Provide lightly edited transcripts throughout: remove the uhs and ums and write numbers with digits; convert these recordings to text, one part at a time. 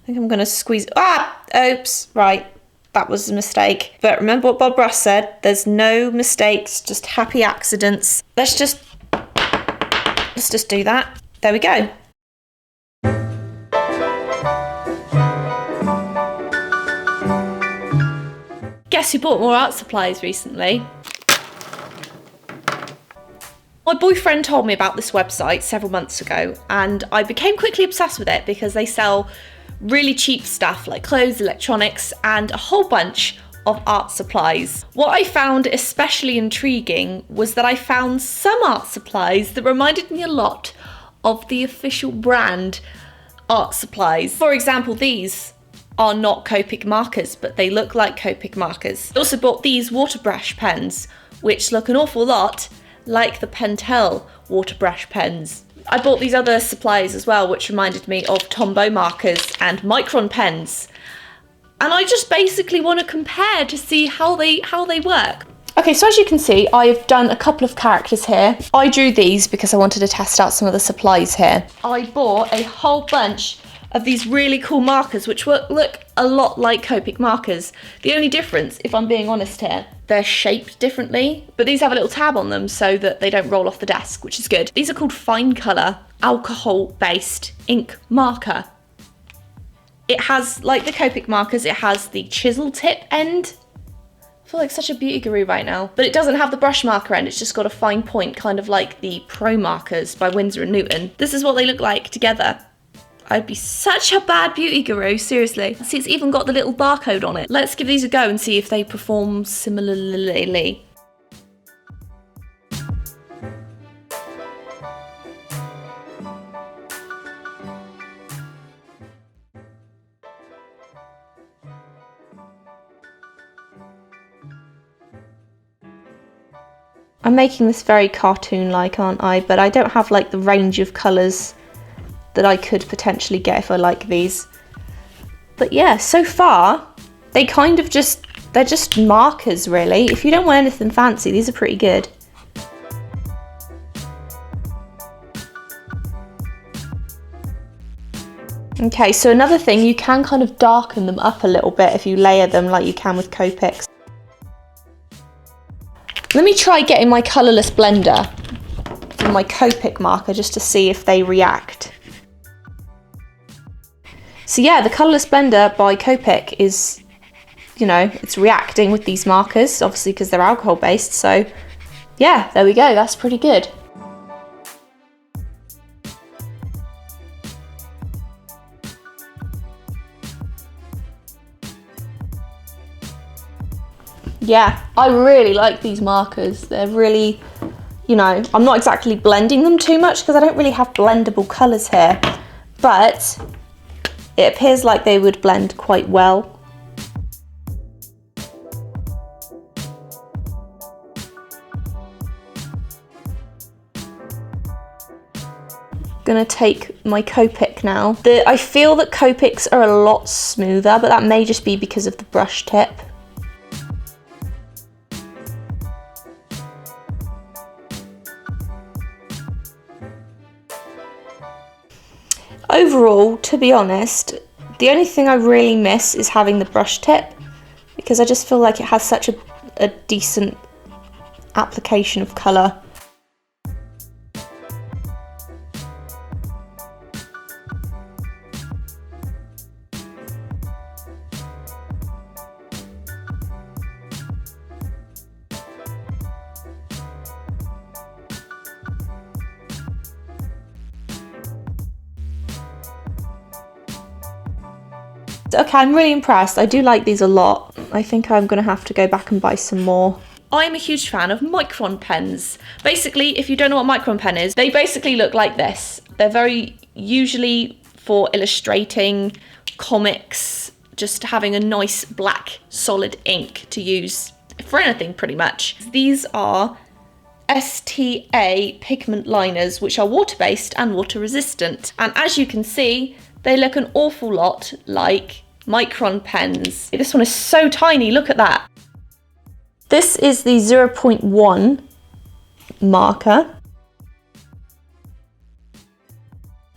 think I'm going to squeeze. Oops, right. That was a mistake. But remember what Bob Ross said, there's no mistakes, just happy accidents. Let's just do that. There we go. Guess who bought more art supplies recently? My boyfriend told me about this website several months ago, and I became quickly obsessed with it because they sell really cheap stuff like clothes, electronics, and a whole bunch of art supplies. What I found especially intriguing was that I found some art supplies that reminded me a lot of the official brand art supplies. For example, these are not Copic markers, but they look like Copic markers. I also bought these water brush pens, which look an awful lot like the Pentel water brush pens. I bought these other supplies as well, which reminded me of Tombow Markers and Micron Pens. And I just basically want to compare to see how they work. Okay, so as you can see, I've done a couple of characters here. I drew these because I wanted to test out some of the supplies here. I bought a whole bunch of these really cool markers, which look a lot like Copic markers. The only difference, if I'm being honest here, they're shaped differently, but these have a little tab on them so that they don't roll off the desk, which is good. These are called Finecolour alcohol-based ink marker. It has, like the Copic markers, it has the chisel tip end. I feel like such a beauty guru right now. But it doesn't have the brush marker end, it's just got a fine point, kind of like the Pro markers by Winsor & Newton. This is what they look like together. I'd be such a bad beauty guru, seriously. See, it's even got the little barcode on it. Let's give these a go and see if they perform similarly. I'm making this very cartoon-like, aren't I? But I don't have like the range of colours that I could potentially get if I like these. But yeah, so far, they're just markers really. If you don't want anything fancy, these are pretty good. Okay, so another thing, you can kind of darken them up a little bit if you layer them like you can with Copics. Let me try getting my colourless blender and my Copic marker just to see if they react. So yeah, the colourless blender by Copic is, you know, it's reacting with these markers, obviously because they're alcohol based, so yeah, there we go, that's pretty good. Yeah, I really like these markers. They're really, you know, I'm not exactly blending them too much because I don't really have blendable colours here, but it appears like they would blend quite well. Gonna take my Copic now. I feel that Copics are a lot smoother, but that may just be because of the brush tip. Overall, to be honest, the only thing I really miss is having the brush tip, because I just feel like it has such a decent application of colour. Okay, I'm really impressed. I do like these a lot. I think I'm going to have to go back and buy some more. I'm a huge fan of Micron pens. Basically, if you don't know what Micron pen is, they basically look like this. They're very usually for illustrating comics, just having a nice black solid ink to use for anything pretty much. These are STA pigment liners, which are water-based and water-resistant. And as you can see, they look an awful lot like Micron pens. This one is so tiny, look at that. This is the 0.1 marker.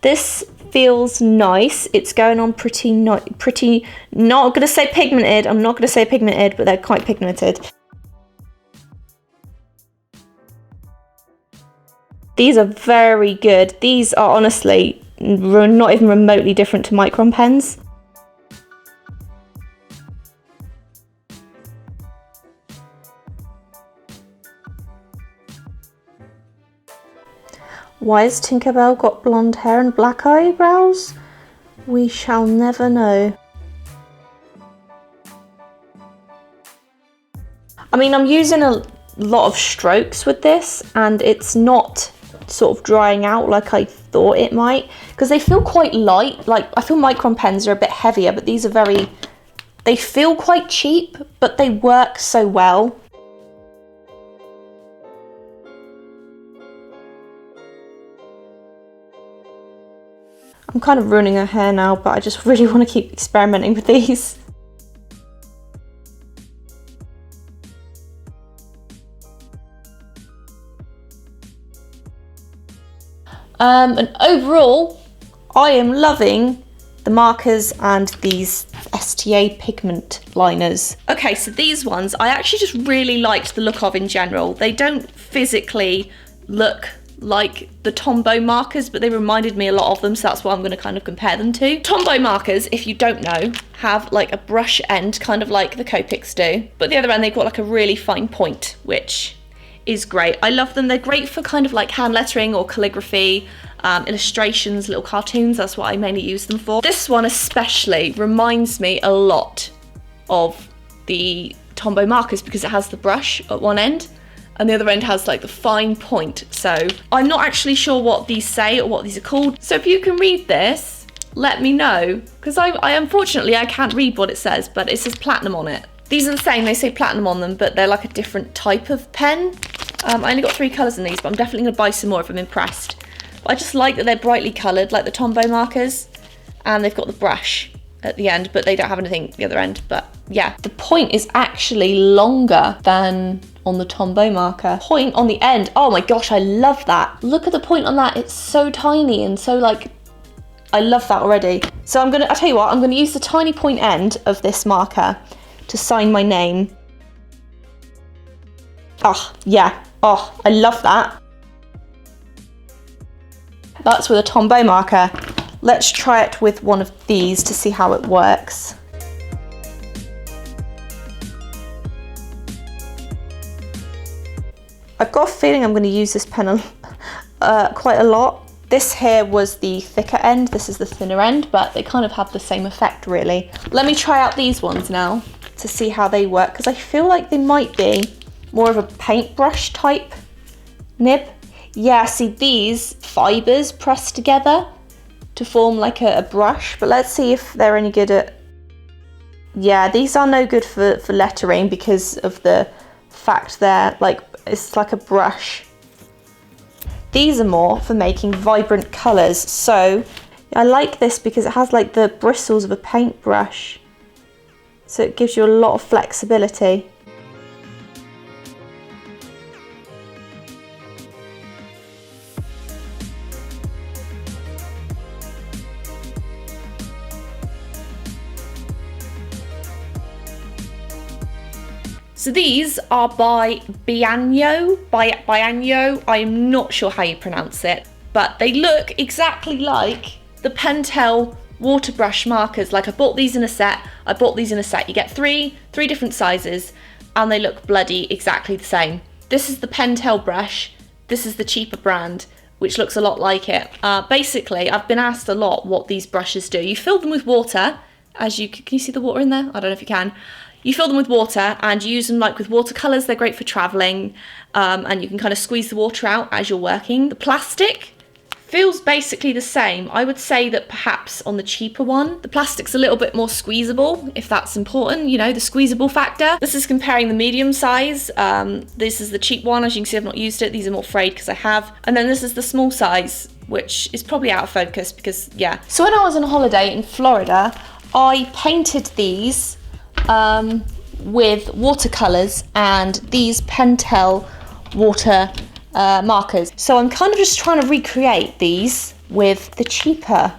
This feels nice. It's going on pretty, not going to say pigmented. I'm not going to say pigmented, but they're quite pigmented. These are very good. These are honestly not even remotely different to Micron pens. Why has Tinkerbell got blonde hair and black eyebrows? We shall never know. I mean, I'm using a lot of strokes with this, and it's not sort of drying out like I thought it might, because they feel quite light. Like, I feel Micron pens are a bit heavier, but these are they feel quite cheap, but they work so well. I'm kind of ruining her hair now, but I just really want to keep experimenting with these. And overall, I am loving the markers and these STA pigment liners. Okay, so these ones, I actually just really liked the look of in general. They don't physically look like the Tombow markers, but they reminded me a lot of them, so that's what I'm going to kind of compare them to. Tombow markers, if you don't know, have like a brush end, kind of like the Copics do, but the other end they've got like a really fine point, which is great. I love them. They're great for kind of like hand lettering or calligraphy, illustrations, little cartoons. That's what I mainly use them for. This one especially reminds me a lot of the Tombow markers because it has the brush at one end and the other end has like the fine point. So I'm not actually sure what these say or what these are called. So if you can read this, let me know, because I unfortunately I can't read what it says, but it says platinum on it. These are the same, they say platinum on them, but they're like a different type of pen. I only got 3 colours in these, but I'm definitely going to buy some more if I'm impressed. But I just like that they're brightly coloured, like the Tombow markers, and they've got the brush at the end, but they don't have anything at the other end. But yeah, the point is actually longer than on the Tombow marker. Point on the end, oh my gosh, I love that. Look at the point on that, it's so tiny and so like, I love that already. So I'll tell you what, I'm gonna use the tiny point end of this marker to sign my name. Oh, yeah, oh, I love that. That's with a Tombow marker. Let's try it with one of these to see how it works. I've got a feeling I'm going to use this pen quite a lot. This here was the thicker end, this is the thinner end, but they kind of have the same effect really. Let me try out these ones now to see how they work, because I feel like they might be more of a paintbrush type nib. Yeah, see these fibres pressed together to form like a brush, but let's see if they're any good at... Yeah, these are no good for lettering because of the fact they're like, it's like a brush. These are more for making vibrant colours, so I like this because it has like the bristles of a paintbrush, so it gives you a lot of flexibility. So these are by Bianyo, I'm not sure how you pronounce it, but they look exactly like the Pentel water brush markers. Like I bought these in a set, You get three different sizes and they look bloody exactly the same. This is the Pentel brush, this is the cheaper brand, which looks a lot like it. Basically, I've been asked a lot what these brushes do. You fill them with water, can you see the water in there? I don't know if you can. You fill them with water and you use them like with watercolours. They're great for travelling, and you can kind of squeeze the water out as you're working. The plastic feels basically the same. I would say that perhaps on the cheaper one, the plastic's a little bit more squeezable, if that's important, you know, the squeezable factor. This is comparing the medium size. This is the cheap one. As you can see, I've not used it. These are more frayed because I have. And then this is the small size, which is probably out of focus because, yeah. So when I was on holiday in Florida, I painted these with watercolours and these Pentel water markers. So I'm kind of just trying to recreate these with the cheaper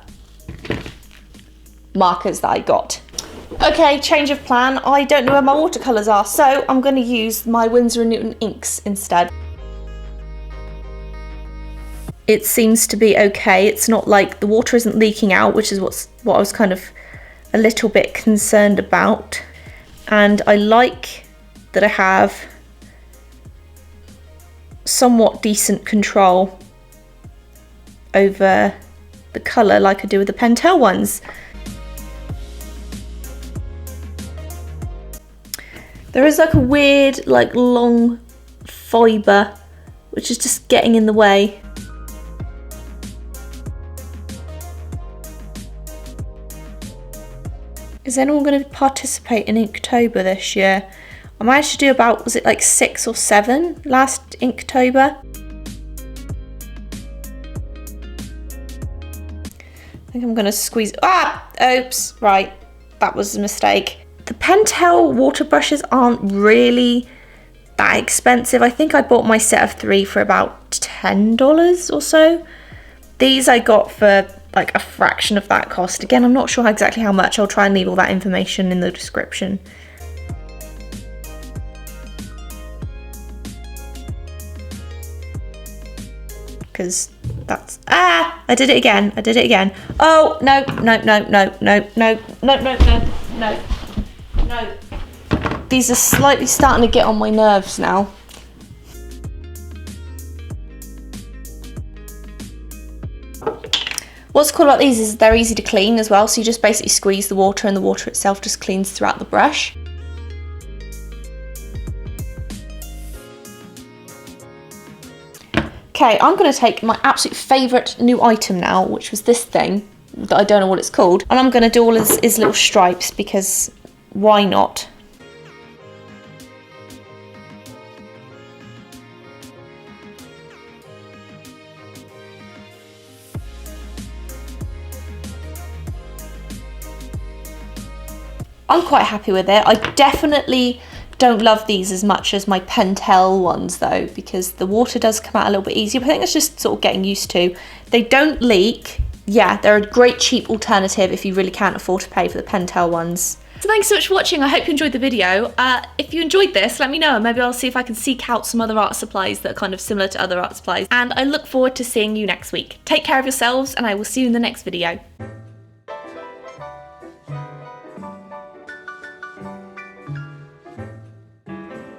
markers that I got. Okay, change of plan. I don't know where my watercolours are, so I'm going to use my Winsor & Newton inks instead. It seems to be okay. It's not like the water isn't leaking out, which is what I was kind of a little bit concerned about. And I like that I have somewhat decent control over the colour like I do with the Pentel ones. There is like a weird, like long fibre which is just getting in the way. Is anyone going to participate in Inktober this year? I managed to do about, was it like 6 or 7 last Inktober? I think I'm going to squeeze, oops, right, that was a mistake. The Pentel water brushes aren't really that expensive. I think I bought my set of 3 for about $10 or so. These I got for like a fraction of that cost. Again, I'm not sure exactly how much. I'll try and leave all that information in the description. Because that's, I did it again. Oh, no. These are slightly starting to get on my nerves now. What's cool about these is they're easy to clean as well, so you just basically squeeze the water and the water itself just cleans throughout the brush. Okay, I'm going to take my absolute favourite new item now, which was this thing that I don't know what it's called, and I'm going to do all his little stripes because why not? I'm quite happy with it. I definitely don't love these as much as my Pentel ones though, because the water does come out a little bit easier, but I think it's just sort of getting used to. They don't leak. Yeah, they're a great cheap alternative if you really can't afford to pay for the Pentel ones. So thanks so much for watching. I hope you enjoyed the video. If you enjoyed this, let me know and maybe I'll see if I can seek out some other art supplies that are kind of similar to other art supplies. And I look forward to seeing you next week. Take care of yourselves and I will see you in the next video.